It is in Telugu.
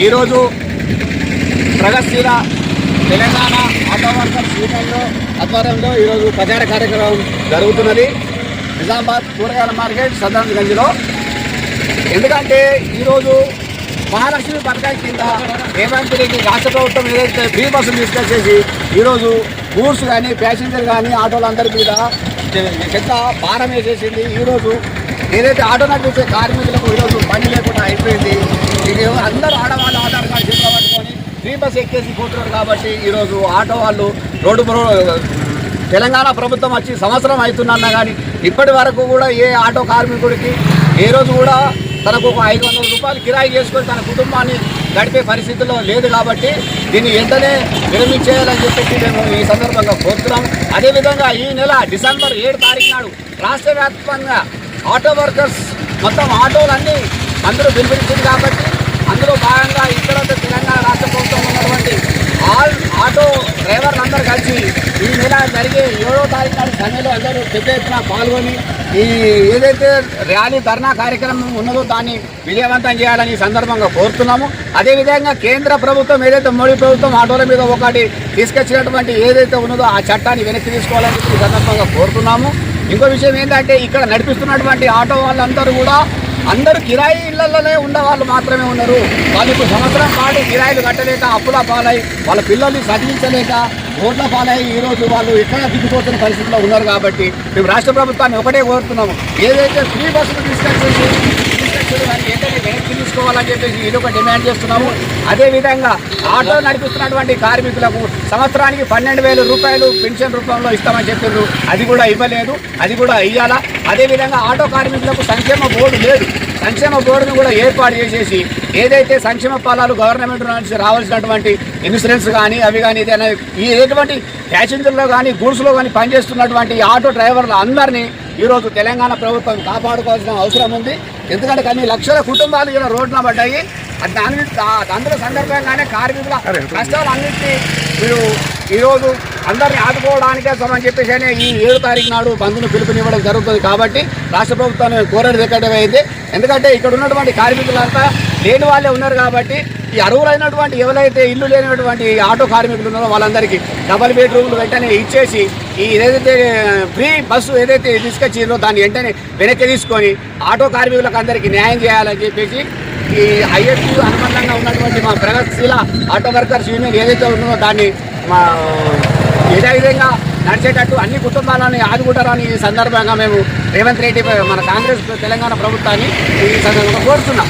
ఈరోజు ప్రగతిశీల తెలంగాణ ఆటో వర్కర్స్ యూనియన్లో ఆధ్వర్యంలో ఈరోజు ప్రచార కార్యక్రమం జరుగుతున్నది నిజామాబాద్ కూరగాయల మార్కెట్ సదానందగంజ్లో. ఎందుకంటే ఈరోజు మహాలక్ష్మి పథకం కింద రేవంత్ రెడ్డి రాష్ట్ర ప్రభుత్వం ఏదైతే ఫ్రీ బస్సులు తీసుకొచ్చేసి ఈరోజు గూడ్స్ కానీ ప్యాసింజర్ కానీ ఆటోలందరి మీద పెద్ద భారం వేసేసింది. ఈరోజు ఏదైతే ఆటో నడిపే కార్మికులకు ఈరోజు పని లేకుండా అయిపోయింది. అందరూ ఆడవాళ్ళు ఆధార్ కార్డు చేతిలో పట్టుకొని ఫ్రీ బస్ ఎక్కేసి పోతున్నారు. కాబట్టి ఈరోజు ఆటో వాళ్ళు తెలంగాణ ప్రభుత్వం వచ్చి సంవత్సరం అవుతున్నా కానీ ఇప్పటి వరకు కూడా ఏ ఆటో కార్మికుడికి ఏ రోజు కూడా తనకు ఒక 500 రూపాయలు కిరాయి చేసుకొని తన కుటుంబాన్ని గడిపే పరిస్థితుల్లో లేదు. కాబట్టి దీన్ని వెంటనే విరమించేయాలని చెప్పేసి మేము ఈ సందర్భంగా కోరుతున్నాం. అదేవిధంగా ఈ నెల డిసెంబర్ 7 తారీఖు నాడు రాష్ట్ర వ్యాప్తంగా ఆటో వర్కర్స్ మొత్తం ఆటోలన్నీ అందరూ పిలుపునిచ్చింది. కాబట్టి అందులో భాగంగా ఇక్కడ తెలంగాణ రాష్ట్ర ప్రభుత్వం ఉన్నటువంటి ఆల్ ఆటో డ్రైవర్లందరూ కలిసి ఈ నెల జరిగే 7వ తారీఖు నాడు సమ్మెలో అందరూ పెద్ద ఎత్తున పాల్గొని ఈ ఏదైతే ర్యాలీ ధర్నా కార్యక్రమం ఉన్నదో దాన్ని విజయవంతం చేయాలని ఈ సందర్భంగా కోరుతున్నాము. అదేవిధంగా కేంద్ర ప్రభుత్వం ఏదైతే మోడీ ప్రభుత్వం ఆటోల మీద ఒకటి తీసుకొచ్చినటువంటి ఏదైతే ఉన్నదో ఆ చట్టాన్ని వెనక్కి తీసుకోవాలని ఈ సందర్భంగా కోరుతున్నాము. ఇంకో విషయం ఏంటంటే ఇక్కడ నడిపిస్తున్నటువంటి ఆటో వాళ్ళందరూ కూడా అందరూ కిరాయి ఇళ్లలోనే ఉన్న వాళ్ళు మాత్రమే ఉన్నారు. వాళ్ళకు సంవత్సరం పాటు కిరాయిలు కట్టలేక అప్పుల పాలై వాళ్ళ పిల్లల్ని చదివించలేక రోడ్ల పాలై ఈరోజు వాళ్ళు ఎక్కడ దిగిపోతున్న పరిస్థితిలో ఉన్నారు. కాబట్టి మేము రాష్ట్ర ప్రభుత్వాన్ని ఒకటే కోరుతున్నాము, ఏదైతే ఫ్రీ బస్సులు తీసుకొచ్చేసి దాన్ని వెంటనే వెనక్కి తీసుకోవాలని చెప్పేసి ఇది ఒక డిమాండ్ చేస్తున్నాము. అదేవిధంగా ఆటో నడిపిస్తున్నటువంటి కార్మికులకు సంవత్సరానికి 12,000 రూపాయలు పెన్షన్ రూపంలో ఇస్తామని చెప్పారు. అది కూడా ఇవ్వలేదు, అది కూడా ఇవ్వాలా. అదేవిధంగా ఆటో కార్మికులకు సంక్షేమ బోర్డు లేదు, సంక్షేమ బోర్డును కూడా ఏర్పాటు చేసేసి ఏదైతే సంక్షేమ ఫలాలు గవర్నమెంట్ నుంచి రావాల్సినటువంటి ఇన్సూరెన్స్ కానీ అవి కానీ ఏదైనా ఈ ఎటువంటి ప్యాసింజర్లో కానీ గూడ్స్లో కానీ పనిచేస్తున్నటువంటి ఆటో డ్రైవర్లు అందరినీ ఈరోజు తెలంగాణ ప్రభుత్వం కాపాడుకోవాల్సిన అవసరం ఉంది. ఎందుకంటే కొన్ని లక్షల కుటుంబాలు ఇలా రోడ్డున పడ్డాయి. అందులో సందర్భంగానే కార్మికుల కష్టాలన్నింటినీ మీరు ఈరోజు అందరినీ ఆదుకోవడానికే అని చెప్పేసి ఈ 7వ తారీఖు నాడు బంద్ను పిలుపునివ్వడం జరుగుతుంది. కాబట్టి రాష్ట్ర ప్రభుత్వాన్ని కోరేది ఎక్కడైంది. ఎందుకంటే ఇక్కడ ఉన్నటువంటి కార్మికులంతా లేని వాళ్ళే ఉన్నారు. కాబట్టి ఈ అర్హులైనటువంటి ఎవరైతే ఇల్లు లేనటువంటి ఆటో కార్మికులు ఉన్నారో వాళ్ళందరికీ డబల్ బెడ్రూమ్లు వెంటనే ఇచ్చేసి ఈ ఏదైతే ఫ్రీ బస్సు ఏదైతే తీసుకొచ్చిందో దాన్ని వెంటనే వెనక్కి తీసుకొని ఆటో కార్మికులకు అందరికీ న్యాయం చేయాలని చెప్పేసి ఈ ఐఎస్యూ అనుబంధంగా ఉన్నటువంటి మా ప్రగతిశీల ఆటో వర్కర్స్ యూనియన్ ఏదైతే ఉన్నదో దాన్ని మా యథావిధంగా నడిచేటట్టు అన్ని కుటుంబాలని ఆదుకుంటారని ఈ సందర్భంగా మేము రేవంత్ రెడ్డి మన కాంగ్రెస్ తెలంగాణ ప్రభుత్వాన్ని ఈ సందర్భంగా కోరుతున్నాం.